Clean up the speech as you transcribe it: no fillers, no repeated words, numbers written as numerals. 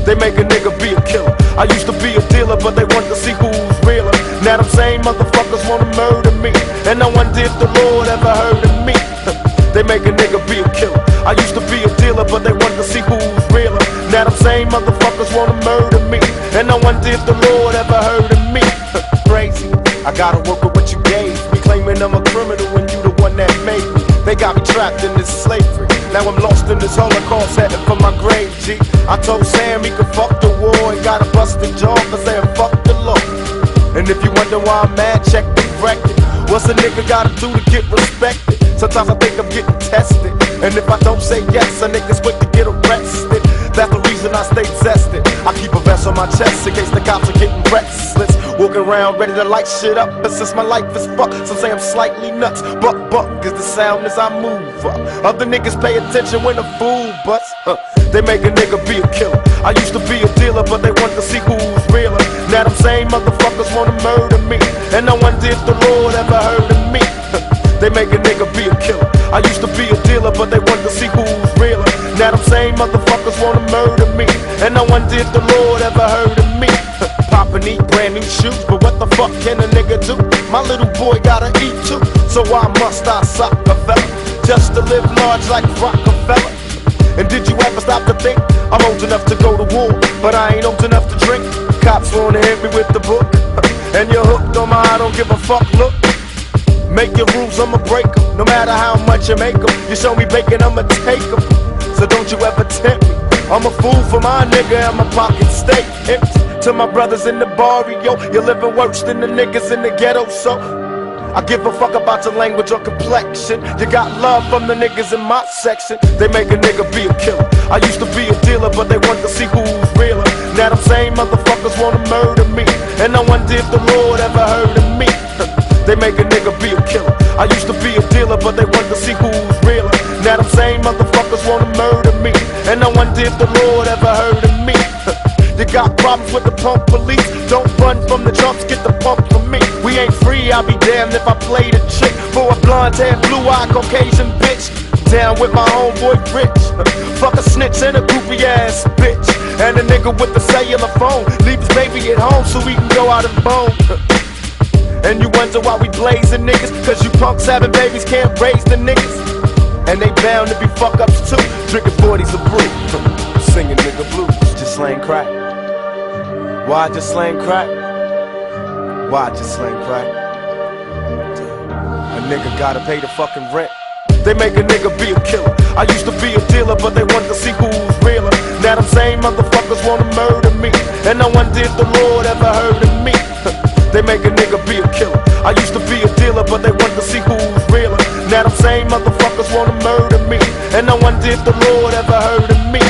They make a nigga be a killer. I used to be a dealer, but they want to see who's realer. Now them same motherfuckers wanna murder me, and no one did the Lord ever heard of me. They make a nigga be a killer. I used to be a dealer, but they want to see who's realer. Now them same motherfuckers wanna murder me, and no one did the Lord ever heard of me. Crazy, I gotta work with what you gave me, claiming I'm a criminal when you the one that made me. They got me trapped in this slavery. Now I'm lost in this Holocaust, heading for my grave, G. I told Sam he could fuck the war and got a busted jaw for saying fuck the law. And if you wonder why I'm mad, check the record. What's a nigga gotta do to get respected? Sometimes I think I'm getting tested, and if I don't say yes, a nigga's quick to get arrested. That's the reason I stay tested. I keep a vest on my chest in case the cops are getting restless. Walking around ready to light shit up, but since my life is fucked, some say I'm slightly nuts. Buck is the sound as I move up. Other niggas pay attention when a fool busts. They make a nigga be a killer. I used to be a dealer, but they want to see who's realer. Now them same motherfuckers wanna murder me, and no one did the Lord ever heard of me. They make a nigga be a killer. I used to be a dealer, but they want to see who's realer. Now them same motherfuckers wanna murder me, and no one did the Lord ever heard of me. Papa need brand new shoes, but what the fuck can a nigga do? My little boy gotta eat too, so why must I sock a fella just to live large like Rockefeller? And did you ever stop to think I'm old enough to go to war, but I ain't old enough to drink? Cops wanna hit me with the book, and you're hooked on my I don't give a fuck look. Make your rules, I'ma break them. No matter how much you make them, you show me bacon, I'ma take them. So don't you ever tempt me. I'm a fool for my nigga and my pockets stay empty. To my brothers in the barrio, you're living worse than the niggas in the ghetto, so I give a fuck about your language or complexion. You got love from the niggas in my section. They make a nigga be a killer. I used to be a dealer, but they want to see who's realer. Now them same motherfuckers wanna murder me, and no one did the Lord ever heard of me. They make a nigga be a killer. I used to be a dealer, but they want to see who's realer. Now them same motherfuckers wanna murder me, and no one did the Lord ever heard of me. You got problems with the pump police? Don't run from the jumps, get the pump from me. We ain't free, I'll be damned if I play the chick for a blonde-haired, blue-eyed Caucasian bitch. Down with my homeboy Rich. Fuck a snitch and a goofy ass bitch, and a nigga with the cellular phone. Leave his baby at home so we can go out and bone. And you wonder why we blazing niggas, cause you punks having babies can't raise the niggas. And they bound to be fuck-ups too, drinking 40s of brew. Singing nigga blues, just slang crack. Why just slang crack? Why just slang crack? A nigga gotta pay the fucking rent. They make a nigga be a killer. I used to be a dealer, but they want to see who's realer. Now them same motherfuckers wanna murder me, and no one did the Lord ever heard of me. They make a nigga be a killer. I used to be a dealer, but they want to see who's realer. Now them same motherfuckers wanna murder me, and no one did the Lord ever heard of me.